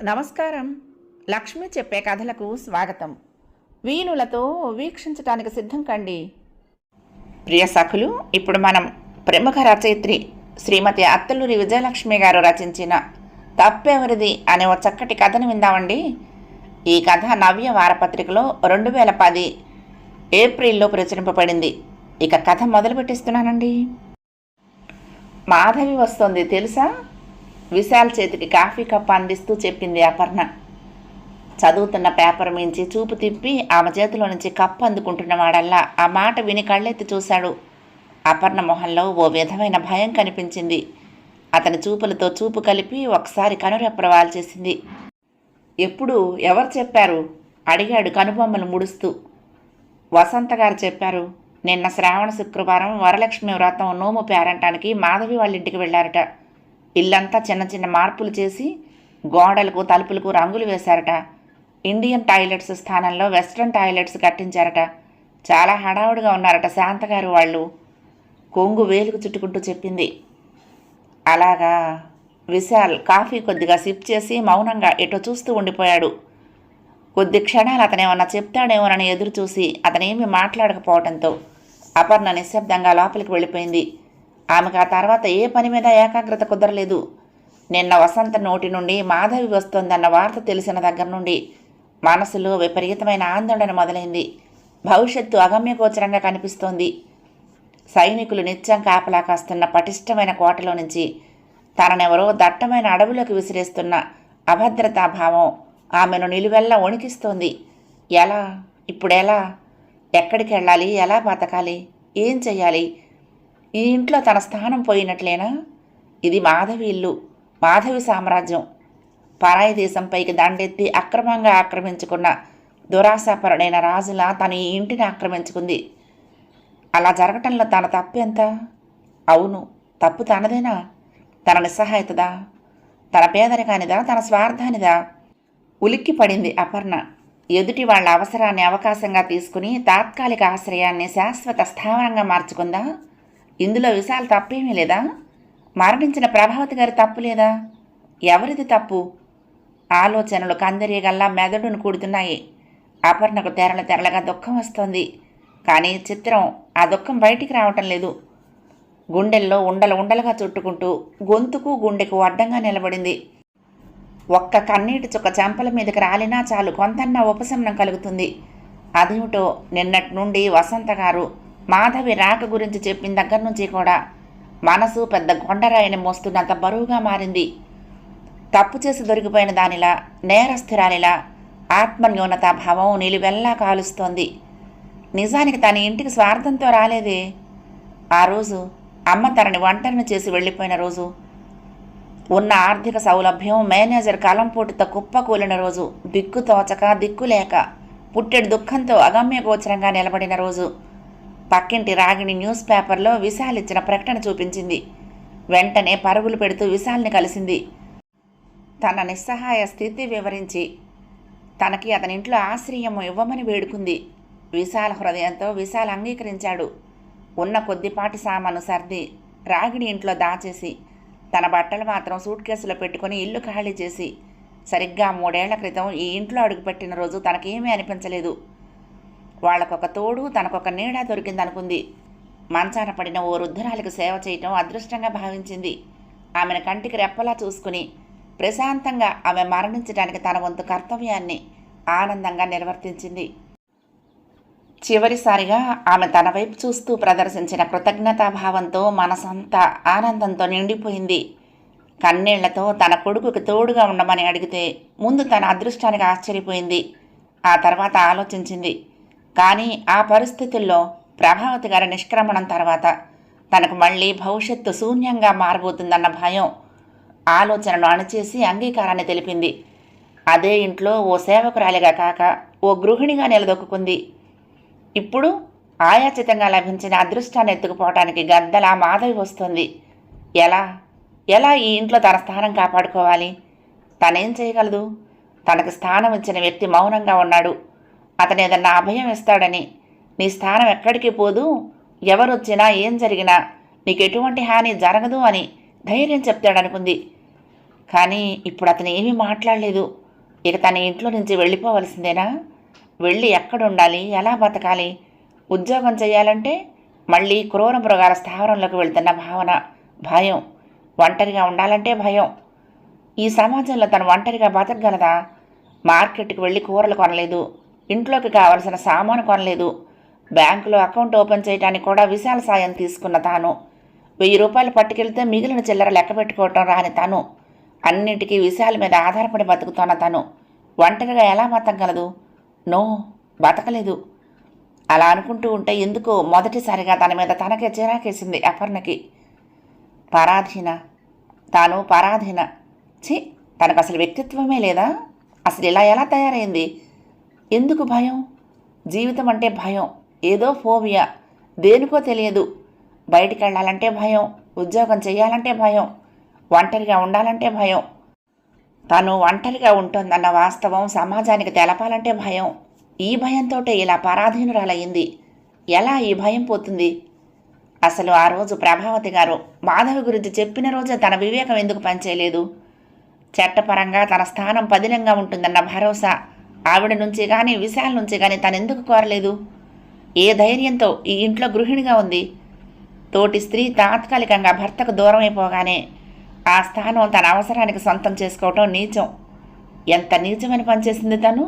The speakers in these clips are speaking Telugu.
నమస్కారం. లక్ష్మి చెప్పే కథలకు స్వాగతం. వీణులతో వీక్షించటానికి సిద్ధం కండి. ప్రియ సఖులు, ఇప్పుడు మనం ప్రముఖ రచయిత్రి శ్రీమతి అత్తలూరి విజయలక్ష్మి గారు రచించిన తప్పెవరిది అనే ఓ చక్కటి కథను విందామండి. ఈ కథ నవ్య వారపత్రికలో 2010 ఏప్రిల్లో ప్రచురింపబడింది. ఇక కథ మొదలు పెట్టిస్తున్నానండి. మాధవి వస్తోంది తెలుసా? విశాల్ చేతికి కాఫీ కప్ అందిస్తూ చెప్పింది అపర్ణ. చదువుతున్న పేపర్ మించి చూపు తిప్పి ఆమె చేతిలో నుంచి కప్పు అందుకుంటున్నవాడల్లా ఆ మాట విని కళ్ళెత్తి చూశాడు. అపర్ణ మొహంలో ఓ విధమైన భయం కనిపించింది. అతని చూపులతో చూపు కలిపి ఒకసారి కనురెప్పలు వాల్చేసింది. ఎప్పుడు ఎవరు చెప్పారు? అడిగాడు కనుబొమ్మలు ముడుస్తూ. వసంత గారు చెప్పారు. నిన్న శ్రావణ శుక్రవారం వరలక్ష్మి వ్రతం నోము పేరంటానికి మాధవి వాళ్ళ ఇంటికి వెళ్ళారట. ఇల్లంతా చిన్న చిన్న మార్పులు చేసి గోడలకు తలుపులకు రంగులు వేశారట. ఇండియన్ టాయిలెట్స్ స్థానంలో వెస్ట్రన్ టాయిలెట్స్ కట్టించారట. చాలా హడావుడిగా ఉన్నారట శాంతగారు వాళ్ళు. కొంగు వేలుకు చుట్టుకుంటూ చెప్పింది. అలాగా. విశాల్ కాఫీ కొద్దిగా సిప్ చేసి మౌనంగా ఎటో చూస్తూ ఉండిపోయాడు. కొద్ది క్షణాలు అతనేమన్నా చెప్తాడేమోనని ఎదురు చూసి అతనేమీ మాట్లాడకపోవడంతో అపర్ణ నిశ్శబ్దంగా లోపలికి వెళ్ళిపోయింది. ఆమెకు ఆ తర్వాత ఏ పని మీద ఏకాగ్రత కుదరలేదు. నిన్న వసంత నోటి నుండి మాధవి వస్తోందన్న వార్త తెలిసిన దగ్గర నుండి మనసులో విపరీతమైన ఆందోళన మొదలైంది. భవిష్యత్తు అగమ్యగోచరంగా కనిపిస్తోంది. సైనికులు నిత్యం కాపలా కాస్తున్న పటిష్టమైన కోటలో నుంచి తననెవరో దట్టమైన అడవులోకి విసిరేస్తున్న అభద్రతాభావం ఆమెను నిలువెల్లా వణికిస్తోంది. ఎలా? ఇప్పుడెలా? ఎక్కడికి వెళ్ళాలి? ఎలా బతకాలి? ఏం చెయ్యాలి? ఈ ఇంట్లో తన స్థానం పోయినట్లేనా? ఇది మాధవి ఇల్లు, మాధవి సామ్రాజ్యం. పరాయి దేశంపైకి దండెత్తి అక్రమంగా ఆక్రమించుకున్న దురాశాపరుడైన రాజులా తను ఈ ఇంటిని ఆక్రమించుకుంది. అలా జరగటంలో తన తప్పు ఎంత? అవును, తప్పు తనదేనా? తన నిస్సహాయతదా? తన పేదరికానిదా? తన స్వార్థానిదా? ఉలిక్కి పడింది అపర్ణ. ఎదుటి వాళ్ళ అవసరాన్ని అవకాశంగా తీసుకుని తాత్కాలిక ఆశ్రయాన్ని శాశ్వత స్థావరంగా మార్చుకుందా? ఇందులో విశాల్ తప్పేమీ లేదా? మరణించిన ప్రభావతి గారి తప్పు లేదా? ఎవరిది తప్పు? ఆలోచనలు కందిరీగల్లా మెదడును కూడుతున్నాయి. అపర్ణకు తెరలుగా దుఃఖం వస్తోంది. కానీ చిత్రం, ఆ దుఃఖం బయటికి రావటం లేదు. గుండెల్లో ఉండలుగా చుట్టుకుంటూ గొంతుకు గుండెకు అడ్డంగా నిలబడింది. ఒక్క కన్నీటి చుక్క చెంపల మీదకి రాలినా చాలు కొంతన్నా ఉపశమనం కలుగుతుంది. అదేమిటో నిన్నటి నుండి వసంత గారు మాధవి రాక గురించి చెప్పిన దగ్గర నుంచి కూడా మనసు పెద్ద కొండరాయిని మోస్తున్నంత బరువుగా మారింది. తప్పు చేసి దొరికిపోయిన దానిలా, నేరస్థిరాలిలా ఆత్మన్యూనతాభావం నిలువెల్లా కాలుస్తోంది. నిజానికి తన ఇంటికి స్వార్థంతో రాలేదే. ఆ రోజు అమ్మ తనని ఒంటరిని చేసి వెళ్ళిపోయిన రోజు, ఉన్న ఆర్థిక సౌలభ్యం మేనేజర్ కలంపోటుతో కుప్పకూలిన రోజు, దిక్కు తోచక దిక్కులేక పుట్టెడు దుఃఖంతో అగమ్యగోచరంగా నిలబడిన రోజు, పక్కింటి రాగిణి న్యూస్ పేపర్లో విశాల్ ఇచ్చిన ప్రకటన చూపించింది. వెంటనే పరుగులు పెడుతూ విశాల్ని కలిసింది. తన నిస్సహాయ స్థితి వివరించి తనకి అతని ఇంట్లో ఆశ్రయం ఇవ్వమని వేడుకుంది. విశాల హృదయంతో విశాల్ అంగీకరించాడు. ఉన్న కొద్దిపాటి సామాను సర్ది రాగిణి ఇంట్లో దాచేసి తన బట్టలు మాత్రం సూట్ కేసులో పెట్టుకుని ఇల్లు ఖాళీ చేసి సరిగ్గా 3 ఏళ్ల క్రితం ఈ ఇంట్లో అడుగుపెట్టిన రోజు తనకేమీ అనిపించలేదు. వాళ్లకొక తోడు, తనకొక నీడ దొరికిందనుకుంది. మంచాన పడిన ఓ వృద్ధురాలికి సేవ చేయటం అదృష్టంగా భావించింది. ఆమెను కంటికి రెప్పలా చూసుకుని ప్రశాంతంగా ఆమె మరణించడానికి తన వంతు కర్తవ్యాన్ని ఆనందంగా నిర్వర్తించింది. చివరిసారిగా ఆమె తన వైపు చూస్తూ ప్రదర్శించిన కృతజ్ఞతాభావంతో మనసంతా ఆనందంతో నిండిపోయింది. కన్నీళ్లతో తన కొడుకుకి తోడుగా ఉండమని అడిగితే ముందు తన అదృష్టానికి ఆశ్చర్యపోయింది. ఆ తర్వాత ఆలోచించింది. కానీ ఆ పరిస్థితుల్లో ప్రభావతి గారి నిష్క్రమణం తర్వాత తనకు మళ్ళీ భవిష్యత్తు శూన్యంగా మారబోతుందన్న భయం ఆలోచనను అణచేసి అంగీకారాన్ని తెలిపింది. అదే ఇంట్లో ఓ సేవకురాలిగా కాక ఓ గృహిణిగా నిలదొక్కుంది. ఇప్పుడు ఆయాచితంగా లభించిన అదృష్టాన్ని ఎత్తుకుపోవటానికి గద్దలా మాధవి వస్తుంది. ఎలా ఈ ఇంట్లో తన స్థానం కాపాడుకోవాలి? తనేం చేయగలదు? తనకు స్థానం ఇచ్చిన వ్యక్తి మౌనంగా ఉన్నాడు. అతను ఏదన్నా అభయం ఇస్తాడని, నీ స్థానం ఎక్కడికి పోదు, ఎవరొచ్చినా ఏం జరిగినా నీకు ఎటువంటి హాని జరగదు అని ధైర్యం చెప్తాడనుకుంది. కానీ ఇప్పుడు అతను ఏమీ మాట్లాడలేదు. ఇక తన ఇంట్లో నుంచి వెళ్ళిపోవలసిందేనా? వెళ్ళి ఎక్కడుండాలి, ఎలా బతకాలి? ఉద్యోగం చేయాలంటే మళ్ళీ క్రూర మృగాల స్థావరంలోకి వెళ్తున్న భావన, భయం. ఒంటరిగా ఉండాలంటే భయం. ఈ సమాజంలో తను ఒంటరిగా బతకగలదా? మార్కెట్కి వెళ్ళి కూరలు కొనలేదు, ఇంట్లోకి కావలసిన సామాను కొనలేదు, బ్యాంకులో అకౌంట్ ఓపెన్ చేయడానికి కూడా విశాల సాయం తీసుకున్న తాను 1000 రూపాయలు పట్టుకెళ్తే మిగిలిన చిల్లర లెక్క పెట్టుకోవటం రాని తను, అన్నిటికీ విశాల మీద ఆధారపడి బతుకుతున్న తను ఒంటరిగా ఎలా బతకగలదు? నో, బతకలేదు. అలా అనుకుంటూ ఉంటే ఎందుకో మొదటిసారిగా తన మీద తనకే చిరాకేసింది అపర్ణకి. పరాధీన, తాను పరాధీన. తనకు అసలు వ్యక్తిత్వమే లేదా? అసలు ఇలా ఎలా తయారైంది? ఎందుకు భయం? జీవితం అంటే భయం, ఏదో ఫోబియా, దేనికో తెలియదు. బయటికి వెళ్ళాలంటే భయం, ఉద్యోగం చేయాలంటే భయం, ఒంటరిగా ఉండాలంటే భయం. తను ఒంటరిగా ఉంటుందన్న వాస్తవం సమాజానికి తెలపాలంటే భయం. ఈ భయంతో ఇలా పరాధీనురాలయ్యింది. ఎలా ఈ భయం పోతుంది? అసలు ఆ రోజు ప్రభావతి గారు మాధవి గురించి చెప్పిన రోజే తన వివేకం ఎందుకు పనిచేయలేదు? చట్టపరంగా తన స్థానం పదిలంగా ఉంటుందన్న భరోసా ఆవిడ నుంచి కానీ విశాల్ నుంచి కానీ తనెందుకు కోరలేదు? ఏ ధైర్యంతో ఈ ఇంట్లో గృహిణిగా ఉంది? తోటి స్త్రీ తాత్కాలికంగా భర్తకు దూరం అయిపోగానే ఆ స్థానం తన అవసరానికి సొంతం చేసుకోవటం నీచం. ఎంత నీచమని పనిచేసింది తను?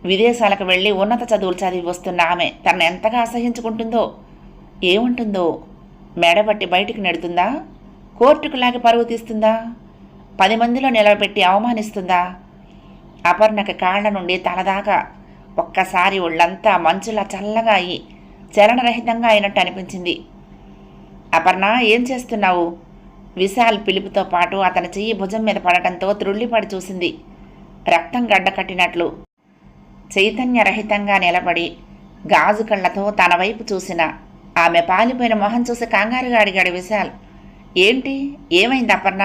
విదేశాలకు వెళ్ళి ఉన్నత చదువులు చదివి వస్తున్న ఆమె తనను ఎంతగా అసహించుకుంటుందో, ఏముంటుందో? మెడబట్టి బయటికి నెడుతుందా? కోర్టుకు లాగి పరువు తీస్తుందా? 10 మందిలో నిలబెట్టి అవమానిస్తుందా? అపర్ణకి కాళ్ల నుండి తలదాకా ఒక్కసారి ఒళ్ళంతా మంచులా చల్లగా అయి చలనరహితంగా అయినట్టు అనిపించింది. అపర్ణ, ఏం చేస్తున్నావు? విశాల్ పిలుపుతో పాటు అతని చెయ్యి భుజం మీద పడటంతో త్రుళ్ళిపడి చూసింది. రక్తం గడ్డకట్టినట్లు చైతన్యరహితంగా నిలబడి గాజు కళ్లతో తన వైపు చూసిన ఆమె పాలిపోయిన మొహం చూసి కంగారుగా అడిగాడు విశాల్. ఏంటి, ఏమైంది అపర్ణ?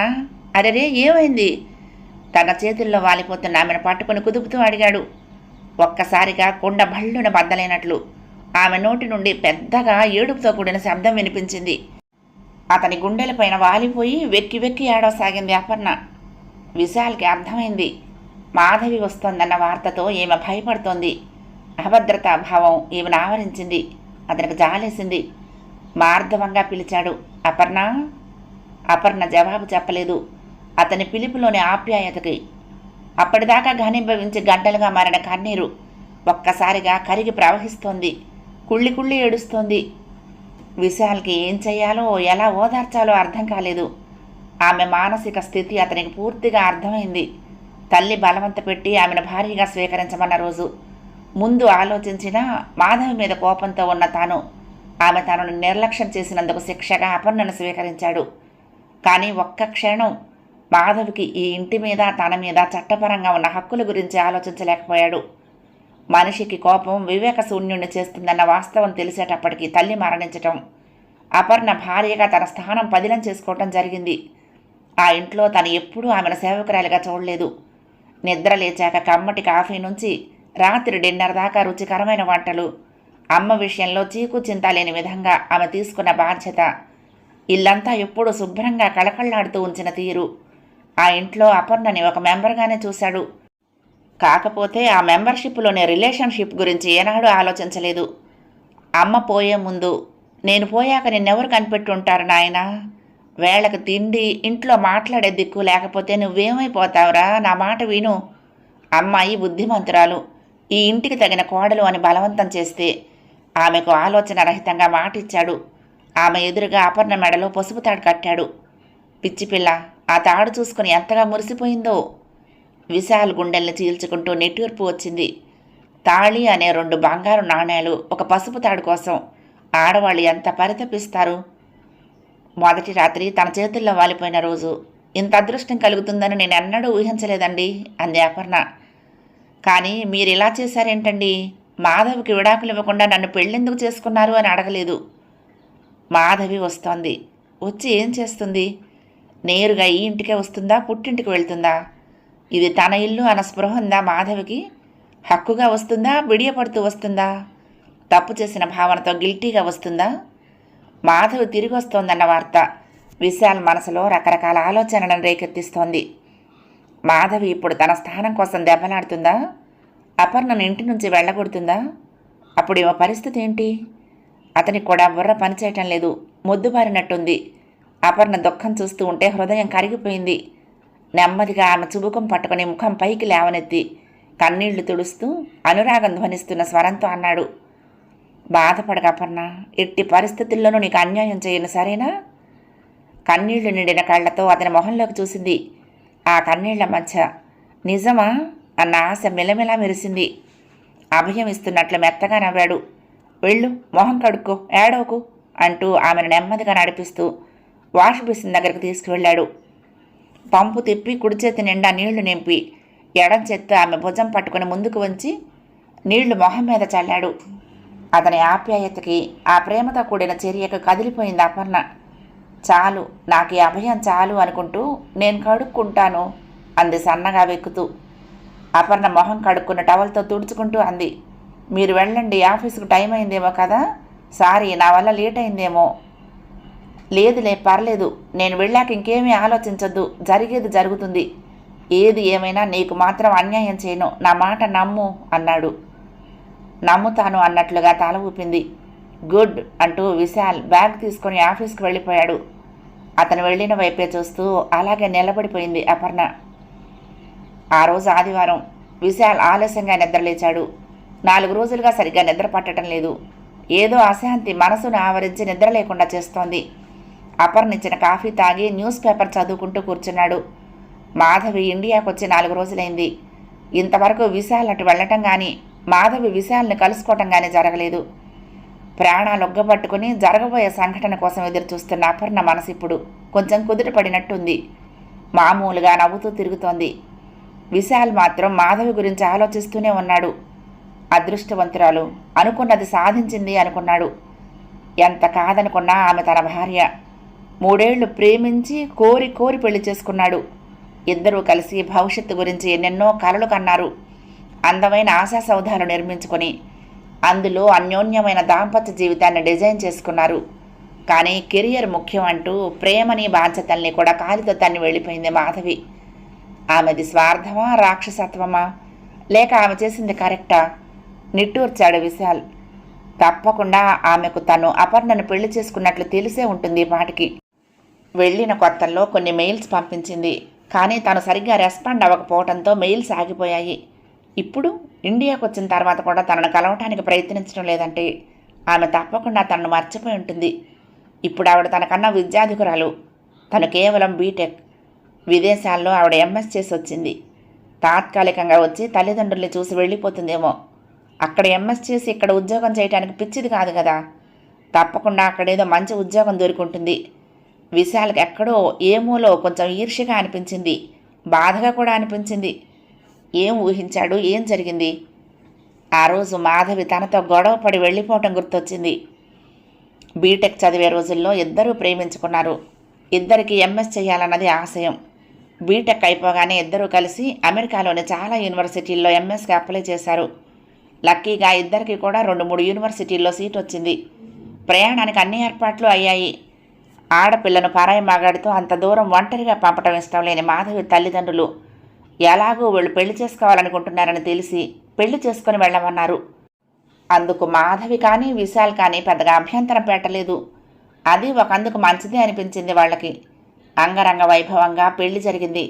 అరెరే, ఏమైంది? తన చేతుల్లో వాలిపోతున్న ఆమెను పట్టుకుని కుదుపుతూ అడిగాడు. ఒక్కసారిగా కొండ భళ్ళున బద్దలైనట్లు ఆమె నోటి నుండి పెద్దగా ఏడుపుతో కూడిన శబ్దం వినిపించింది. అతని గుండెలపైన వాలిపోయి వెక్కి వెక్కి ఏడవసాగింది అపర్ణ. విశాల్కి అర్థమైంది, మాధవి వస్తోందన్న వార్తతో ఈమె భయపడుతోంది. అభద్రతా భావం ఈమెను ఆవరించింది. అతనికి జాలేసింది. మార్ధవంగా పిలిచాడు, అపర్ణ. అపర్ణ జవాబు చెప్పలేదు. అతని పిలుపులోని ఆప్యాయతకి అప్పటిదాకా ఘనీభవించి గడ్డలుగా మారిన కన్నీరు ఒక్కసారిగా కరిగి ప్రవహిస్తోంది. కుళ్ళి కుళ్ళి ఏడుస్తోంది. విశాల్కి ఏం చెయ్యాలో, ఎలా ఓదార్చాలో అర్థం కాలేదు. ఆమె మానసిక స్థితి అతనికి పూర్తిగా అర్థమైంది. తల్లి బలవంత పెట్టి ఆమెను భారీగా స్వీకరించమన్న రోజు ముందు ఆలోచించినా మాధవి మీద కోపంతో ఉన్న తాను ఆమె తనను నిర్లక్ష్యం చేసినందుకు శిక్షగా అపర్ణను స్వీకరించాడు. కానీ ఒక్క క్షణం మాధవికి ఈ ఇంటి మీద తన మీద చట్టపరంగా ఉన్న హక్కుల గురించి ఆలోచించలేకపోయాడు. మనిషికి కోపం వివేక శూన్యుణ్ణి చేస్తుందన్న వాస్తవం తెలిసేటప్పటికీ తల్లి మరణించటం, అపర్ణ భార్యగా తన స్థానం పదిలం చేసుకోవటం జరిగింది. ఆ ఇంట్లో తను ఎప్పుడూ ఆమెను సేవకురాలిగా చూడలేదు. నిద్ర లేచాక కమ్మటి కాఫీ నుంచి రాత్రి డిన్నర్ దాకా రుచికరమైన వంటలు, అమ్మ విషయంలో చీకు చింత లేని విధంగా ఆమె తీసుకున్న బాధ్యత, ఇల్లంతా ఎప్పుడూ శుభ్రంగా కళకళ్లాడుతూ ఉంచిన తీరు. ఆ ఇంట్లో అపర్ణని ఒక మెంబర్గానే చూశాడు. కాకపోతే ఆ మెంబర్షిప్లోని రిలేషన్షిప్ గురించి ఏనాడు ఆలోచించలేదు. అమ్మ పోయే ముందు, నేను పోయాక నిన్నెవరు కనిపెట్టుంటారు నాయనా? వేళకు తిండి, ఇంట్లో మాట్లాడే దిక్కు లేకపోతే నువ్వేమైపోతావురా? నా మాట విను. అమ్మాయి బుద్ధిమంతురాలు, ఈ ఇంటికి తగిన కోడలు అని బలవంతం చేస్తే ఆమెకు ఆలోచన రహితంగా మాటిచ్చాడు. ఆమె ఎదురుగా అపర్ణ మెడలో పసుపు తాడు కట్టాడు. పిచ్చిపిల్ల ఆ తాడు చూసుకుని ఎంతగా మురిసిపోయిందో. విశాల్ గుండెల్ని చీల్చుకుంటూ నిట్టూర్పు వచ్చింది. తాళి అనే 2 బంగారు నాణేలు ఒక పసుపు తాడు కోసం ఆడవాళ్ళు ఎంత పరితపిస్తారు. మొదటి రాత్రి తన చేతుల్లో వాలిపోయిన రోజు ఇంత అదృష్టం కలుగుతుందని నేను ఎన్నడూ ఊహించలేదండి అంది అపర్ణ. కానీ మీరు ఇలా చేశారేంటండి? మాధవికి విడాకులు ఇవ్వకుండా నన్ను పెళ్ళెందుకు చేసుకున్నారు అని అడగలేదు. మాధవి వస్తోంది. వచ్చి ఏం చేస్తుంది? నేరుగా ఈ ఇంటికే వస్తుందా, పుట్టింటికి వెళ్తుందా? ఇది తన ఇల్లు అన్న స్పృహ ఉందా మాధవికి? హక్కుగా వస్తుందా, బిడియపడుతూ వస్తుందా? తప్పు చేసిన భావనతో గిల్టీగా వస్తుందా? మాధవి తిరిగి వస్తోందన్న వార్త విశాల్ మనసులో రకరకాల ఆలోచనలను రేకెత్తిస్తోంది. మాధవి ఇప్పుడు తన స్థానం కోసం దెబ్బలాడుతుందా? అపర్ణను ఇంటి నుంచి వెళ్ళగొడుతుందా? అప్పుడు ఈమె పరిస్థితి ఏంటి? అతనికి కూడా బుర్ర పనిచేయటం లేదు. మొద్దుబారినట్టుంది. అపర్ణ దుఃఖం చూస్తూ ఉంటే హృదయం కరిగిపోయింది. నెమ్మదిగా ఆమె చుబుకం పట్టుకుని ముఖం పైకి లేవనెత్తి కన్నీళ్లు తుడుస్తూ అనురాగం ధ్వనిస్తున్న స్వరంతో అన్నాడు, బాధపడక అపర్ణ, ఎట్టి పరిస్థితుల్లోనూ నీకు అన్యాయం చేయను, సరేనా? కన్నీళ్లు నిండిన కళ్లతో అతని మొహంలోకి చూసింది. ఆ కన్నీళ్ల మధ్య నిజమా అన్న ఆశ మెలమెలా మెరిసింది. అభయం ఇస్తున్నట్లు మెత్తగా నవ్వాడు. వెళ్ళు, మొహం కడుక్కో, ఏడవకు అంటూ ఆమెను నెమ్మదిగా నడిపిస్తూ వాష్ బేసిన్ దగ్గరకు తీసుకువెళ్ళాడు. పంపు తిప్పి కుడి చేతి నిండా నీళ్లు నింపి ఎడం చేత్తో ఆమె భుజం పట్టుకుని ముందుకు వంచి నీళ్లు మొహం మీద చల్లాడు. అతని ఆప్యాయతకి, ఆ ప్రేమతో కూడిన చర్యకు కదిలిపోయింది అపర్ణ. చాలు, నాకు ఈ అభయం చాలు అనుకుంటూ నేను కడుక్కుంటాను అంది సన్నగా వెక్కుతూ. అపర్ణ మొహం కడుక్కున్న టవల్తో తుడుచుకుంటూ అంది, మీరు వెళ్ళండి, ఆఫీసుకు టైం అయిందేమో కదా, సారీ నా వల్ల లేట్ అయిందేమో. లేదులే, పర్లేదు, నేను వెళ్ళాక ఇంకేమీ ఆలోచించొద్దు, జరిగేది జరుగుతుంది. ఏది ఏమైనా నీకు మాత్రం అన్యాయం చేయను, నా మాట నమ్ము అన్నాడు. నమ్ముతాను అన్నట్లుగా తల ఊపింది. గుడ్ అంటూ విశాల్ బ్యాగ్ తీసుకొని ఆఫీస్కి వెళ్ళిపోయాడు. అతను వెళ్ళిన వైపే చూస్తూ అలాగే నిలబడిపోయింది అపర్ణ. ఆ రోజు ఆదివారం. విశాల్ ఆలస్యంగా నిద్రలేచాడు. 4 రోజులుగా సరిగ్గా నిద్ర పట్టడం లేదు. ఏదో అశాంతి మనసును ఆవరించి నిద్ర లేకుండా చేస్తోంది. అపర్ణించిన కాఫీ తాగి న్యూస్ పేపర్ చదువుకుంటూ కూర్చున్నాడు. మాధవి ఇండియాకు వచ్చి 4 రోజులైంది. ఇంతవరకు విశాల్ అటు వెళ్ళటం కానీ, మాధవి విశాల్ని కలుసుకోవటం కానీ జరగలేదు. ప్రాణాలు ఒగ్గబట్టుకుని జరగబోయే సంఘటన కోసం ఎదురు చూస్తున్న అపర్ణ మనసు ఇప్పుడు కొంచెం కుదుటపడినట్టుంది. మామూలుగా నవ్వుతూ తిరుగుతోంది. విశాల్ మాత్రం మాధవి గురించి ఆలోచిస్తూనే ఉన్నాడు. అదృష్టవంతురాలు, అనుకున్నది సాధించింది అనుకున్నాడు. ఎంత కాదనుకున్నా ఆమె తన భార్య. 3 ఏళ్లు ప్రేమించి కోరి కోరి పెళ్లి చేసుకున్నాడు. ఇద్దరూ కలిసి భవిష్యత్తు గురించి ఎన్నెన్నో కలలు కన్నారు. అందమైన ఆశా సౌధాలు నిర్మించుకొని అందులో అన్యోన్యమైన దాంపత్య జీవితాన్ని డిజైన్ చేసుకున్నారు. కానీ కెరియర్ ముఖ్యం అంటూ ప్రేమని బాధ్యతల్ని కూడా కాలితో తన్ని వెళ్ళిపోయింది మాధవి. ఆమెది స్వార్థమా, రాక్షసత్వమా, లేక ఆమె చేసింది కరెక్టా? నిట్టూర్చాడు విశాల్. తప్పకుండా ఆమెకు తను అపర్ణను పెళ్లి చేసుకున్నట్లు తెలిసే ఉంటుంది పాటికి. వెళ్ళిన కొత్తల్లో కొన్ని మెయిల్స్ పంపించింది. కానీ తను సరిగ్గా రెస్పాండ్ అవ్వకపోవడంతో మెయిల్స్ ఆగిపోయాయి. ఇప్పుడు ఇండియాకు వచ్చిన తర్వాత కూడా తనను కలవటానికి ప్రయత్నించడం లేదంటే ఆమె తప్పకుండా తనను మర్చిపోయి ఉంటుంది. ఇప్పుడు ఆవిడ తనకన్నా విద్యాధికురాలు. తను కేవలం బీటెక్. విదేశాల్లో ఆవిడ ఎంఎస్ చేసి వచ్చింది. తాత్కాలికంగా వచ్చి తల్లిదండ్రుల్ని చూసి వెళ్ళిపోతుందేమో. అక్కడ ఎంఎస్ చేసి ఇక్కడ ఉద్యోగం చేయడానికి పిచ్చిది కాదు కదా. తప్పకుండా అక్కడేదో మంచి ఉద్యోగం దొరికింటుంది. విశాల్కి ఎక్కడో ఏమూలో కొంచెం ఈర్ష్యగా అనిపించింది, బాధగా కూడా అనిపించింది. ఏం ఊహించాడు? ఏం జరిగింది? ఆ రోజు మాధవి తనతో గొడవపడి వెళ్ళిపోవటం గుర్తొచ్చింది. బీటెక్ చదివే రోజుల్లో ఇద్దరూ ప్రేమించుకున్నారు. ఇద్దరికి ఎంఎస్ చేయాలన్నది ఆశయం. బీటెక్ అయిపోగానే ఇద్దరూ కలిసి అమెరికాలోని చాలా యూనివర్సిటీల్లో ఎంఎస్కి అప్లై చేశారు. లక్కీగా ఇద్దరికి కూడా 2-3 యూనివర్సిటీల్లో సీట్ వచ్చింది. ప్రయాణానికి అన్ని ఏర్పాట్లు అయ్యాయి. ఆడపిల్లను పరాయి మగాడితో అంత దూరం ఒంటరిగా పంపటం ఇష్టం లేని మాధవి తల్లిదండ్రులు ఎలాగూ వీళ్ళు పెళ్లి చేసుకోవాలనుకుంటున్నారని తెలిసి పెళ్లి చేసుకుని వెళ్ళమన్నారు. అందుకు మాధవి కానీ విశాల్ కానీ పెద్దగా అభ్యంతరం పెట్టలేదు. అది ఒకందుకు మంచిదే అనిపించింది వాళ్ళకి. అంగరంగ వైభవంగా పెళ్లి జరిగింది.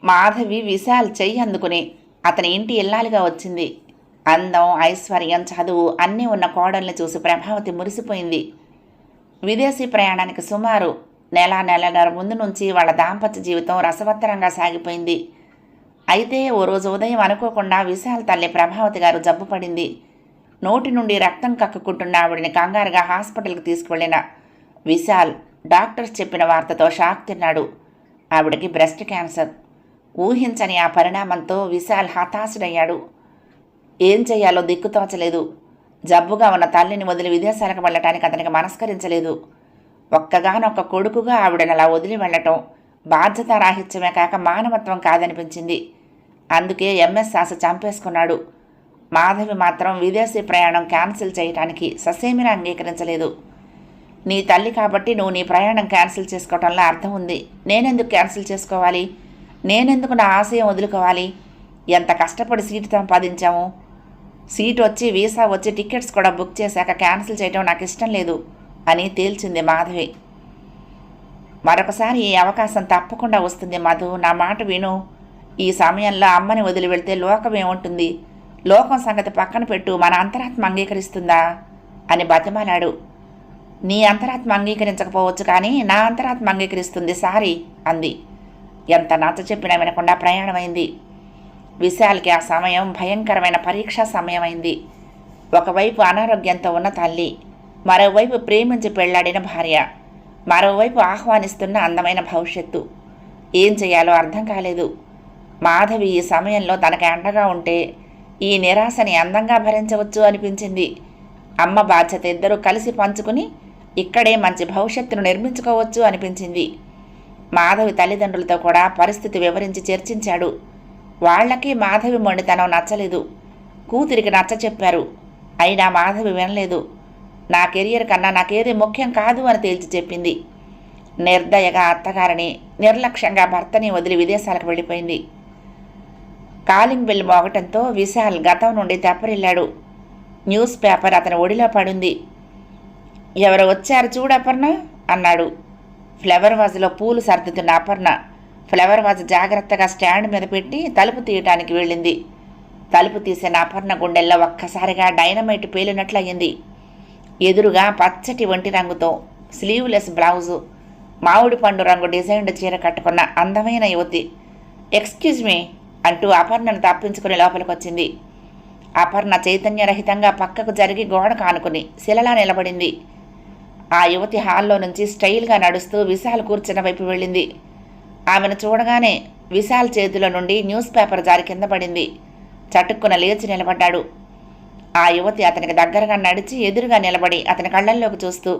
మాధవి విశాల్ చెయ్యి అందుకుని అతని ఇంటి ఇల్లాలిగా వచ్చింది. అందం, ఐశ్వర్యం, చదువు అన్నీ ఉన్న కోడల్ని చూసి ప్రభావతి మురిసిపోయింది. విదేశీ ప్రయాణానికి సుమారు నెలన్నర ముందు నుంచి వాళ్ళ దాంపత్య జీవితం రసవత్తరంగా సాగిపోయింది. అయితే ఓ రోజు ఉదయం అనుకోకుండా విశాల్ తల్లి ప్రభావతి గారు జబ్బు పడింది. నోటి నుండి రక్తం కక్కుకుంటున్న ఆవిడని కంగారుగా హాస్పిటల్కి తీసుకువెళ్ళిన విశాల్ డాక్టర్స్ చెప్పిన వార్తతో షాక్ తిన్నాడు. ఆవిడకి బ్రెస్ట్ క్యాన్సర్. ఊహించని ఆ పరిణామంతో విశాల్ హతాశుడయ్యాడు. ఏం చెయ్యాలో దిక్కుతోచలేదు. జబ్బుగా ఉన్న తల్లిని వదిలి విదేశాలకు వెళ్ళటానికి అతనికి మనస్కరించలేదు. ఒక్కగానొక్క కొడుకుగా ఆవిడని అలా వదిలి వెళ్ళటం బాధ్యతారాహిత్యమే కాక మానవత్వం కాదనిపించింది. అందుకే ఎంఎస్ ఆశ చంపేసుకున్నాడు. మాధవి మాత్రం విదేశీ ప్రయాణం క్యాన్సిల్ చేయటానికి ససేమిరా అంగీకరించలేదు. నీ తల్లి కాబట్టి నువ్వు నీ ప్రయాణం క్యాన్సిల్ చేసుకోవటంలో అర్థం ఉంది. నేనెందుకు క్యాన్సిల్ చేసుకోవాలి? నేనెందుకు నా ఆశయం వదులుకోవాలి? ఎంత కష్టపడి సీటు సంపాదించాము. సీటు వచ్చి, వీసా వచ్చి, టికెట్స్ కూడా బుక్ చేశాక క్యాన్సిల్ చేయడం నాకు ఇష్టం లేదు అని తేల్చింది మాధవి. మరొకసారి ఈ అవకాశం తప్పకుండా వస్తుంది మధు, నా మాట విను. ఈ సమయంలో అమ్మని వదిలి వెళ్తే లోకం ఏముంటుంది? లోకం సంగతి పక్కన పెట్టు, మన అంతరాత్మ అంగీకరిస్తుందా అని బతిమాలాడు. నీ అంతరాత్మ అంగీకరించకపోవచ్చు, కానీ నా అంతరాత్మ అంగీకరిస్తుంది సారీ అంది. ఎంత నచ్చ చెప్పినా వినకుండా ప్రయాణమైంది. విశాల్కి ఆ సమయం భయంకరమైన పరీక్షా సమయమైంది. ఒకవైపు అనారోగ్యంతో ఉన్న తల్లి, మరోవైపు ప్రేమించి పెళ్లాడిన భార్య, మరోవైపు ఆహ్వానిస్తున్న అందమైన భవిష్యత్తు. ఏం చేయాలో అర్థం కాలేదు. మాధవి ఈ సమయంలో తనకి అండగా ఉంటే ఈ నిరాశని అందంగా భరించవచ్చు అనిపించింది. అమ్మ బాధ్యత ఇద్దరూ కలిసి పంచుకుని ఇక్కడే మంచి భవిష్యత్తును నిర్మించుకోవచ్చు అనిపించింది. మాధవి తల్లిదండ్రులతో కూడా పరిస్థితి వివరించి చర్చించాడు. వాళ్లకి మాధవి మొండితనం నచ్చలేదు. కూతురికి నచ్చ చెప్పారు. అయినా మాధవి వినలేదు. నా కెరియర్ కన్నా నాకేది ముఖ్యం కాదు అని తేల్చి చెప్పింది. నిర్దయగా అత్తగారిని, నిర్లక్ష్యంగా భర్తని వదిలి విదేశాలకు వెళ్ళిపోయింది. కాలింగ్ బెల్ మోగటంతో విశాల్ గతం నుండి తెప్పరిల్లాడు. న్యూస్ పేపర్ అతని ఒడిలో పడింది. ఎవరు వచ్చారు చూడు అపర్ణ అన్నాడు. ఫ్లవర్ వాజ్లో పూలు సర్దుతున్న అపర్ణ ఫ్లవర్ వాజ్ జాగ్రత్తగా స్టాండ్ మీద పెట్టి తలుపు తీయటానికి వెళ్ళింది. తలుపు తీసిన అపర్ణ గుండెల్లో ఒక్కసారిగా డైనమైట్ పేలినట్లయింది. ఎదురుగా పచ్చటి ఒంటి రంగుతో స్లీవ్లెస్ బ్లౌజు, మామిడి పండు రంగు డిజైన్డ్ చీర కట్టుకున్న అందమైన యువతి. ఎక్స్క్యూజ్ మీ అంటూ అపర్ణను తప్పించుకుని లోపలికొచ్చింది. అపర్ణ చైతన్యరహితంగా పక్కకు జరిగి గోడ కానుకుని శిలలా నిలబడింది. ఆ యువతి హాల్లో నుంచి స్టైల్గా నడుస్తూ విశాల్ కూర్చున్న వైపు వెళ్ళింది. ఆమెను చూడగానే విశాల్ చేతిలో నుండి న్యూస్ పేపర్ జారి కింద పడింది. చటుక్కున లేచి నిలబడ్డాడు. ఆ యువతి అతనికి దగ్గరగా నడిచి ఎదురుగా నిలబడి అతని కళ్ళల్లోకి చూస్తూ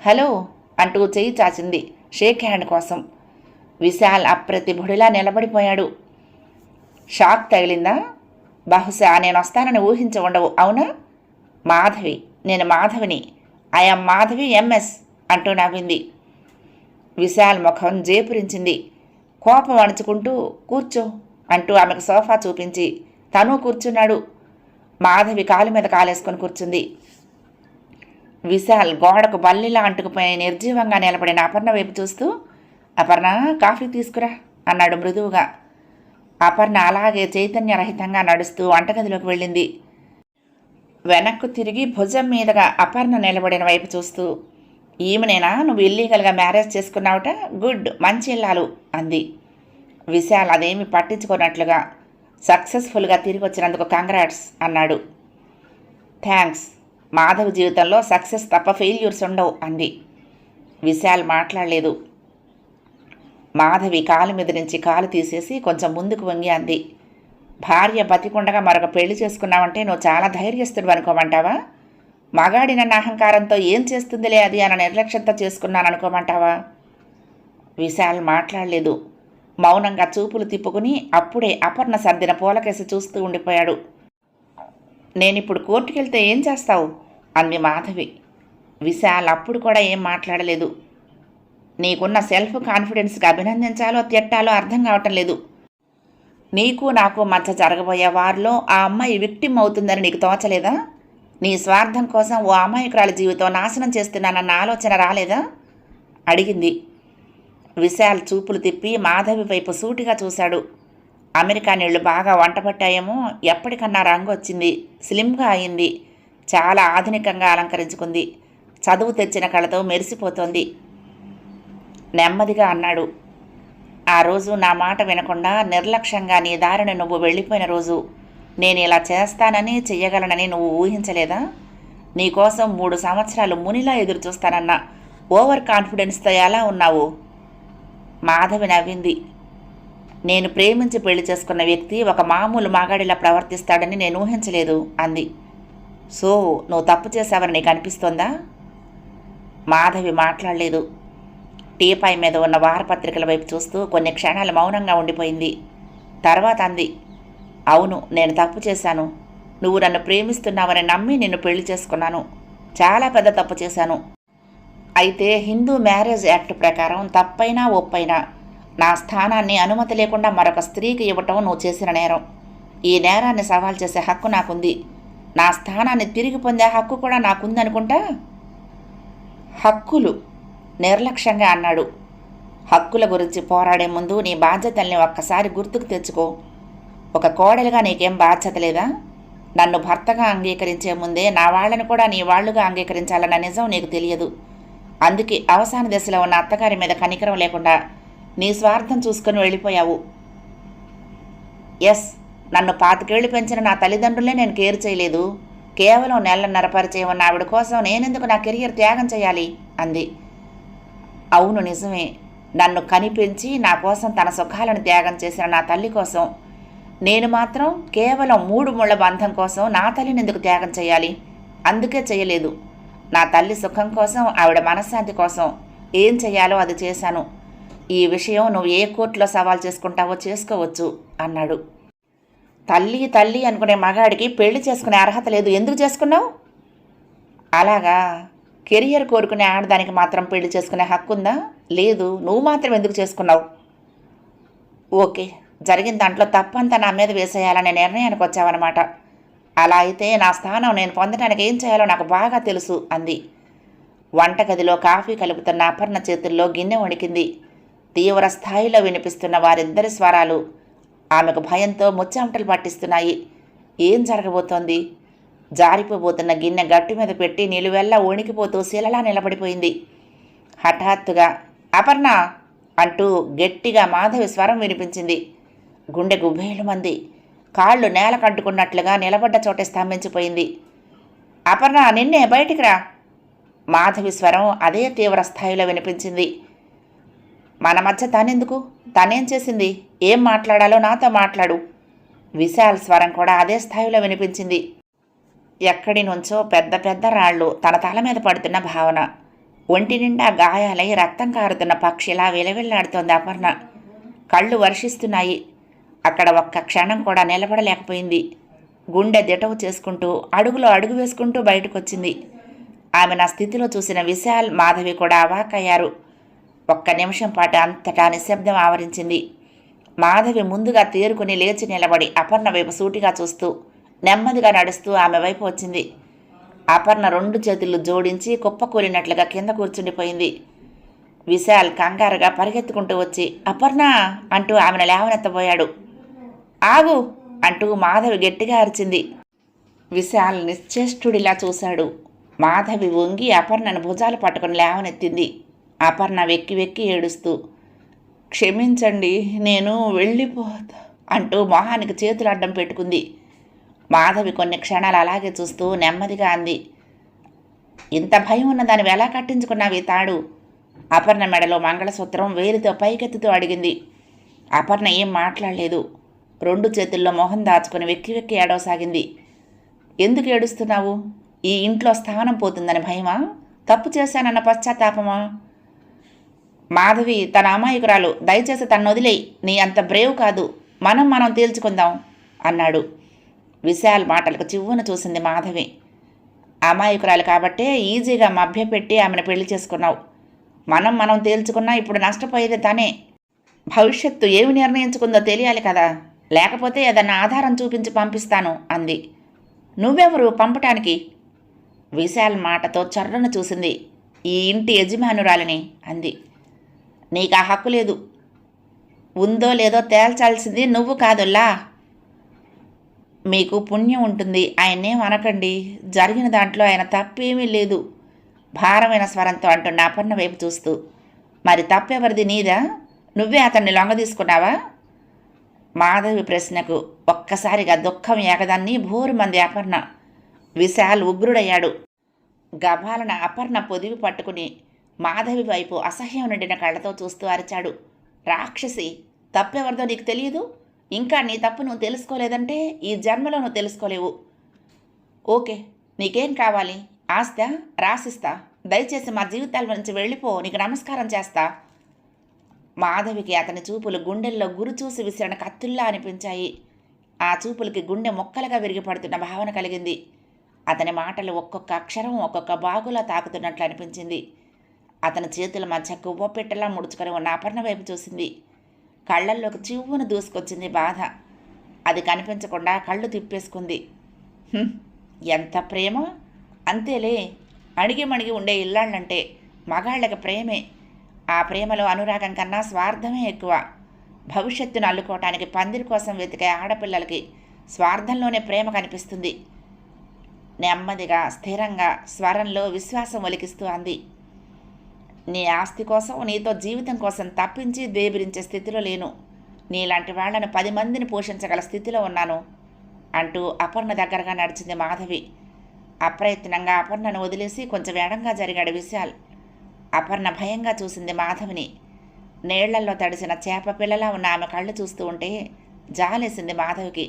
హలో అంటూ చెయ్యి చాచింది షేక్ హ్యాండ్ కోసం. విశాల్ అప్రతిభుడిలా నిలబడిపోయాడు. షాక్ తగిలిందా? బహుశా నేను వస్తానని ఊహించి ఉండవు, అవునా? మాధవి, నేను మాధవిని, ఐఎమ్ మాధవి ఎంఎస్ అంటూ నవ్వింది. విశాల్ ముఖం జేపురించింది. కోపం అణుచుకుంటూ కూర్చో అంటూ ఆమెకు సోఫా చూపించి తను కూర్చున్నాడు. మాధవి కాలు మీద కాలేసుకొని కూర్చుంది. విశాల్ గోడకు బల్లిలా అంటుకుపోయి నిర్జీవంగా నిలబడిన అపర్ణ వైపు చూస్తూ అపర్ణ కాఫీ తీసుకురా అన్నాడు మృదువుగా. అపర్ణ అలాగే చైతన్యరహితంగా నడుస్తూ వంటగదిలోకి వెళ్ళింది. వెనక్కు తిరిగి భుజం మీదుగా అపర్ణ నిలబడిన వైపు చూస్తూ ఈమెనేనా నువ్వు ఇల్లీగల్గా మ్యారేజ్ చేసుకున్నావుట? గుడ్, మంచి ఇల్లాలు అంది. విశాల్ అదేమి పట్టించుకున్నట్లుగా సక్సెస్ఫుల్గా తిరిగి వచ్చినందుకు కంగ్రాట్స్ అన్నాడు. థ్యాంక్స్, మాధవ్ జీవితంలో సక్సెస్ తప్ప ఫెయిల్యూర్స్ ఉండవు అంది. విశాల్ మాట్లాడలేదు. మాధవి కాలు మీద నుంచి కాలు తీసేసి కొంచెం ముందుకు వంగి అంది. భార్య బతికుండగా మరొక పెళ్లి చేసుకున్నావంటే నువ్వు చాలా ధైర్యస్తుడు అనుకోమంటావా? మగాడినన్న అహంకారంతో ఏం చేస్తుందిలే అది అన్న నిర్లక్ష్యంతో చేసుకున్నాను అనుకోమంటావా? విశాల్ మాట్లాడలేదు. మౌనంగా చూపులు తిప్పుకుని అప్పుడే అపర్ణ సర్దిన పూలకేసి చూస్తూ ఉండిపోయాడు. నేనిప్పుడు కోర్టుకెళ్తే ఏం చేస్తావు అంది మాధవి. విశాల్ అప్పుడు కూడా ఏం మాట్లాడలేదు. నీకున్న సెల్ఫ్ కాన్ఫిడెన్స్కి అభినందించాలో తిట్టాలో అర్థం కావటం లేదు. నీకు నాకు మధ్య జరగబోయే వారిలో ఆ అమ్మాయి విక్టిమ్ అవుతుందని నీకు తోచలేదా? నీ స్వార్థం కోసం ఓ అమాయకురాలి జీవితం నాశనం చేస్తున్నానన్న ఆలోచన రాలేదా అడిగింది. విశాల్ చూపులు తిప్పి మాధవి వైపు సూటిగా చూశాడు. అమెరికా నీళ్లు బాగా వంటపట్టాయేమో, ఎప్పటికన్నా రంగు వచ్చింది, స్లిమ్గా అయింది, చాలా ఆధునికంగా అలంకరించుకుంది, చదువు తెచ్చిన కళతో మెరిసిపోతోంది. నెమ్మదిగా అన్నాడు. ఆ రోజు నా మాట వినకుండా నిర్లక్ష్యంగా నీ దారిని నువ్వు వెళ్ళిపోయిన రోజు నేను ఇలా చేస్తానని చెయ్యగలనని నువ్వు ఊహించలేదా? నీకోసం 3 సంవత్సరాలు మునిలా ఎదురు చూస్తానన్న ఓవర్ కాన్ఫిడెన్స్తో ఎలా ఉన్నావు? మాధవి నవ్వింది. నేను ప్రేమించి పెళ్లి చేసుకున్న వ్యక్తి ఒక మామూలు మగాడిలా ప్రవర్తిస్తాడని నేను ఊహించలేదు అంది. సో నువ్వు తప్పు చేశావని నీకు అనిపిస్తోందా? మాధవి మాట్లాడలేదు. టీపాయ్ మీద ఉన్న వారపత్రికల వైపు చూస్తూ కొన్ని క్షణాలు మౌనంగా ఉండిపోయింది. తర్వాత అంది, అవును, నేను తప్పు చేశాను. నువ్వు నన్ను ప్రేమిస్తున్నావని నమ్మి నిన్ను పెళ్లి చేసుకున్నాను. చాలా పెద్ద తప్పు చేశాను. అయితే హిందూ మ్యారేజ్ యాక్ట్ ప్రకారం తప్పైనా ఒప్పైనా నా స్థానాన్ని అనుమతి లేకుండా మరొక స్త్రీకి ఇవ్వటం నువ్వు చేసిన నేరం. ఈ నేరాన్ని సవాల్ చేసే హక్కు నాకుంది. నా స్థానాన్ని తిరిగి పొందే హక్కు కూడా నాకుందనుకుంటా. హక్కులు నిర్లక్ష్యంగా అన్నాడు. హక్కుల గురించి పోరాడే ముందు నీ బాధ్యతల్ని ఒక్కసారి గుర్తుకు తెచ్చుకో. ఒక కోడలిగా నీకేం బాధ్యత లేదా? నన్ను భర్తగా అంగీకరించే ముందే నా వాళ్ళని కూడా నీ వాళ్ళుగా అంగీకరించాలన్న నిజం నీకు తెలియదు. అందుకే అవసాన దశలో ఉన్న అత్తగారి మీద కనికరం లేకుండా నీ స్వార్థం చూసుకొని వెళ్ళిపోయావు. ఎస్, నన్ను 25 ఏళ్ళు పెంచిన నా తల్లిదండ్రులే నేను కేర్ చేయలేదు. కేవలం నెలన్నర పరిచయం ఉన్న ఆవిడ కోసం నేనెందుకు నా కెరియర్ త్యాగం చేయాలి అంది. అవును, నిజమే. నన్ను కనిపెంచి నా కోసం తన సుఖాలను త్యాగం చేసిన నా తల్లి కోసం నేను మాత్రం కేవలం 3 ముళ్ల బంధం కోసం నా తల్లిని ఎందుకు త్యాగం చేయాలి? అందుకే చేయలేదు. నా తల్లి సుఖం కోసం, ఆవిడ మనశ్శాంతి కోసం ఏం చెయ్యాలో అది చేశాను. ఈ విషయం నువ్వు ఏ కోర్టులో సవాల్ చేసుకుంటావో చేసుకోవచ్చు అన్నాడు. తల్లి తల్లి అనుకునే మగాడికి పెళ్లి చేసుకునే అర్హత లేదు, ఎందుకు చేసుకున్నావు? అలాగా, కెరియర్ కోరుకునే ఆడదానికి మాత్రం పెళ్లి చేసుకునే హక్కు ఉందా? లేదు. నువ్వు మాత్రం ఎందుకు చేసుకున్నావు? ఓకే, జరిగిన దాంట్లో తప్పంతా నా మీద వేసేయాలనే నిర్ణయానికి వచ్చావన్నమాట. అలా అయితే నా స్థానం నేను పొందడానికి ఏం చేయాలో నాకు బాగా తెలుసు అంది. వంటగదిలో కాఫీ కలుపుతున్న అపర్ణ చేతుల్లో గిన్నె వణికింది. తీవ్ర స్థాయిలో వినిపిస్తున్న వారిద్దరి స్వరాలు ఆమెకు భయంతో ముచ్చెమటలు పట్టిస్తున్నాయి. ఏం జరగబోతోంది? జారిపోబోతున్న గిన్నె గట్టు మీద పెట్టి నిలువెల్లా వణికిపోతూ శిలలా నిలబడిపోయింది. హఠాత్తుగా అపర్ణ అంటూ గట్టిగా మాధవి స్వరం వినిపించింది. గుండె గుబేలుమంది. కాళ్ళు నేల కట్టుకున్నట్లుగా నిలబడ్డ చోటే స్తంభించిపోయింది. అపర్ణ, నిన్నే, బయటికి రా. మాధవి స్వరం అదే తీవ్ర స్థాయిలో వినిపించింది. మన మధ్య తనెందుకు? తనేం చేసింది? ఏం మాట్లాడాలో నాతో మాట్లాడు. విశాల్ స్వరం కూడా అదే స్థాయిలో వినిపించింది. ఎక్కడి నుంచో పెద్ద పెద్ద రాళ్ళు తన తల మీద పడుతున్న భావన. ఒంటి నిండా గాయాలై రక్తం కారుతున్న పక్షిలా విలవిల్లాడుతోంది అపర్ణ. కళ్ళు వర్షిస్తున్నాయి. అక్కడ ఒక్క క్షణం కూడా నిలబడలేకపోయింది. గుండె దిటవు చేసుకుంటూ అడుగులో అడుగు వేసుకుంటూ బయటకొచ్చింది. ఆమె నా స్థితిలో చూసిన విశాల్, మాధవి కూడా అవాక్కయ్యారు. ఒక్క నిమిషం పాటు అంతటా నిశ్శబ్దం ఆవరించింది. మాధవి ముందుగా తేరుకుని లేచి నిలబడి అపర్ణ వైపు సూటిగా చూస్తూ నెమ్మదిగా నడుస్తూ ఆమె వైపు వచ్చింది. అపర్ణ 2 చేతులు జోడించి కుప్పకూలినట్లుగా కింద కూర్చుండిపోయింది. విశాల్ కంగారుగా పరిగెత్తుకుంటూ వచ్చి అపర్ణ అంటూ ఆమెను లేవనెత్తబోయాడు. ఆగు అంటూ మాధవి గట్టిగా అరిచింది. విశాల్ నిశ్చేష్టుడిలా చూశాడు. మాధవి వంగి అపర్ణను భుజాలు పట్టుకుని లేవనెత్తింది. అపర్ణ వెక్కి వెక్కి ఏడుస్తూ, క్షమించండి, నేను వెళ్ళిపోతా అంటూ మొహానికి చేతులు అడ్డం పెట్టుకుంది. మాధవి కొన్ని క్షణాలు అలాగే చూస్తూ నెమ్మదిగా అంది, ఇంత భయం ఉన్న దానివి ఎలా కట్టించుకున్నావు ఈ తాడు? అపర్ణ మెడలో మంగళసూత్రం వేలితో పైకెత్తుతూ అడిగింది. అపర్ణ ఏం మాట్లాడలేదు. 2 చేతుల్లో మొహం దాచుకుని వెక్కి వెక్కి ఏడవసాగింది. ఎందుకు ఏడుస్తున్నావు? ఈ ఇంట్లో స్థానం పోతుందని భయమా? తప్పు చేశానన్న పశ్చాత్తాపమా? మాధవి తన అమాయకురాలు, దయచేసి తను వదిలేయి. నీ అంత బ్రేవ్ కాదు. మనం తేల్చుకుందాం అన్నాడు. విశాల్ మాటలకు చివ్వున చూసింది మాధవి. అమాయకురాలు కాబట్టే ఈజీగా మభ్యపెట్టి ఆమెను పెళ్లి చేసుకున్నావు. మనం తేల్చుకున్నా ఇప్పుడు నష్టపోయేది తనే. భవిష్యత్తు ఏమి నిర్ణయించుకుందో తెలియాలి కదా, లేకపోతే ఏదన్నా ఆధారం చూపించి పంపిస్తాను అంది. నువ్వెవరు పంపటానికి? విశాల్ మాటతో చర్రను చూసింది. ఈ ఇంటి యజమానురాలిని అంది. నీకు ఆ హక్కు లేదు. ఉందో లేదో తేల్చాల్సింది నువ్వు కాదుల్లా. మీకు పుణ్యం ఉంటుంది, ఆయన్నేం అనకండి. జరిగిన దాంట్లో ఆయన తప్పేమీ లేదు భారమైన స్వరంతో అంటున్న అపర్ణ వైపు చూస్తూ. మరి తప్పెవరిది, నీదా? నువ్వే అతన్ని లొంగ తీసుకున్నావా? మాధవి ప్రశ్నకు ఒక్కసారిగా దుఃఖం ఏకదాన్ని భోరుమంది అపర్ణ. విశాల్ ఉగ్రుడయ్యాడు. గభాలన అపర్ణ పొదివి పట్టుకుని మాధవి వైపు అసహ్యం నిండిన కళ్ళతో చూస్తూ అరిచాడు. రాక్షసి, తప్పెవరిదో నీకు తెలియదు? ఇంకా నీ తప్పు నువ్వు తెలుసుకోలేదంటే ఈ జన్మలో నువ్వు తెలుసుకోలేవు. ఓకే, నీకేం కావాలి? ఆస్తా? రాసిస్తా. దయచేసి మా జీవితాల నుంచి వెళ్ళిపో, నీకు నమస్కారం చేస్తా. మాధవికి అతని చూపులు గుండెల్లో గురి చూసి విసిరిన కత్తుల్లా అనిపించాయి. ఆ చూపులకి గుండె మొక్కలుగా విరిగిపడుతున్న భావన కలిగింది. అతని మాటలు ఒక్కొక్క అక్షరం ఒక్కొక్క బాగులా తాకుతున్నట్లు అనిపించింది. అతని చేతుల మధ్య కొవ్వపెట్టెలా ముడుచుకొని ఉన్న అపర్ణ వైపు చూసింది. కళ్ళల్లోకి చివ్వును దూసుకొచ్చింది బాధ. అది కనిపించకుండా కళ్ళు తిప్పేసుకుంది. ఎంత ప్రేమ! అంతేలే, అణిగిమణిగి ఉండే ఇల్లాళ్ళంటే మగాళ్ళకి ప్రేమే. ఆ ప్రేమలో అనురాగం కన్నా స్వార్థమే ఎక్కువ. భవిష్యత్తును అల్లుకోవటానికి పందిరి కోసం వెతికే ఆడపిల్లలకి స్వార్థంలోనే ప్రేమ కనిపిస్తుంది. నెమ్మదిగా స్థిరంగా స్వరంలో విశ్వాసం ఒలికిస్తూ అంది. నీ ఆస్తి కోసం, నీతో జీవితం కోసం తప్పించి దేబిరించే స్థితిలో లేను. నీలాంటి వాళ్లను 10 మందిని పోషించగల స్థితిలో ఉన్నాను అంటూ అపర్ణ దగ్గరగా నడిచింది మాధవి. అప్రయత్నంగా అపర్ణను వదిలేసి కొంచెం ఎడంగా జరిగాడు విశాల్. అపర్ణ భయంగా చూసింది మాధవిని. నీళ్లల్లో తడిసిన చేప పిల్లలా ఉన్న ఆమె కళ్ళు చూస్తూ ఉంటే జాలేసింది మాధవికి.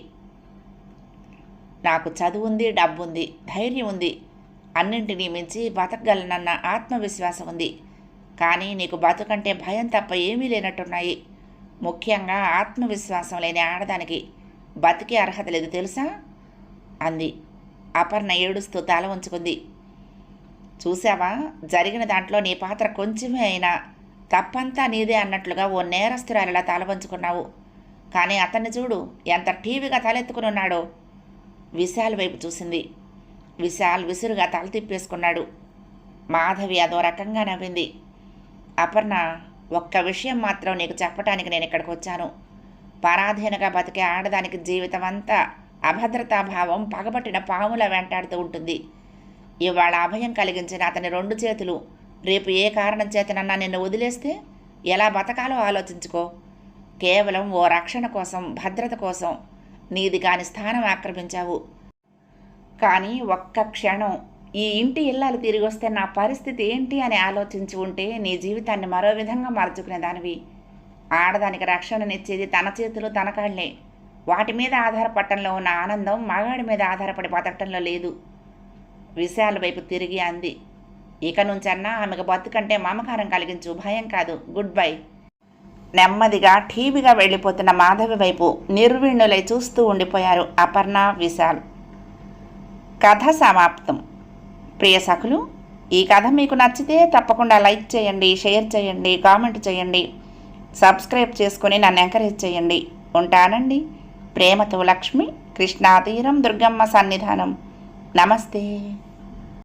నాకు చదువుంది, డబ్బుంది, ధైర్యం ఉంది, అన్నింటినీ మించి బతకగలనన్న ఆత్మవిశ్వాసం ఉంది. కానీ నీకు బతుకంటే భయం తప్ప ఏమీ లేనట్టున్నాయి. ముఖ్యంగా ఆత్మవిశ్వాసం లేని ఆడదానికి బతికే అర్హత లేదు తెలుసా అంది. అపర్ణ ఏడుస్తూ తల ఉంచుకుంది. చూసావా, జరిగిన దాంట్లో నీ పాత్ర కొంచెమే అయినా తప్పంతా నీదే అన్నట్లుగా ఓ నేరస్తురాలిలా తల వంచుకున్నావు. కానీ అతన్ని చూడు, ఎంత టీవీగా తలెత్తుకుని ఉన్నాడో. విశాల్ వైపు చూసింది. విశాల్ విసురుగా తల తిప్పేసుకున్నాడు. మాధవి అదో రకంగా నవ్వింది. అపర్ణ, ఒక్క విషయం మాత్రం నీకు చెప్పటానికి నేను ఇక్కడికి వచ్చాను. పరాధీనగా బతికే ఆడదానికి జీవితం అంతా అభద్రతాభావం పగబట్టిన పాములా వెంటాడుతూ ఉంటుంది. ఇవాళ అభయం కలిగించిన అతని 2 చేతులు రేపు ఏ కారణం చేతనన్నా నిన్ను వదిలేస్తే ఎలా బతకాలో ఆలోచించుకో. కేవలం ఓ రక్షణ కోసం, భద్రత కోసం నీది కాని స్థానం ఆక్రమించావు. కానీ ఒక్క క్షణం ఈ ఇంటి ఇల్లాలు తిరిగి వస్తే నా పరిస్థితి ఏంటి అని ఆలోచించి ఉంటే నీ జీవితాన్ని మరో విధంగా మార్చుకునే దానివి. ఆడదానికి రక్షణనిచ్చేది తన చేతులు, తన కాళ్ళే. వాటి మీద ఆధారపడటంలో ఉన్న ఆనందం మగాడి మీద ఆధారపడి బతకటంలో లేదు. విశాల్ వైపు తిరిగి అంది. ఇక నుంచన్నా ఆమెకు బతుకంటే మమకారం కలిగించు, భయం కాదు. Good bye. నెమ్మదిగా ఠీవిగా వెళ్ళిపోతున్న మాధవి వైపు నిర్విణ్ణులై చూస్తూ ఉండిపోయారు అపర్ణ, విశాల్. కథ సమాప్తం. ప్రియ సఖులు, ఈ కథ మీకు నచ్చితే తప్పకుండా లైక్ చేయండి, షేర్ చేయండి, కామెంట్ చేయండి, సబ్స్క్రైబ్ చేసుకొని నన్ను ఎంకరేజ్ చేయండి. ఉంటానండి. ప్రేమతో లక్ష్మి, కృష్ణా తీరం, దుర్గమ్మ సన్నిధానం. నమస్తే.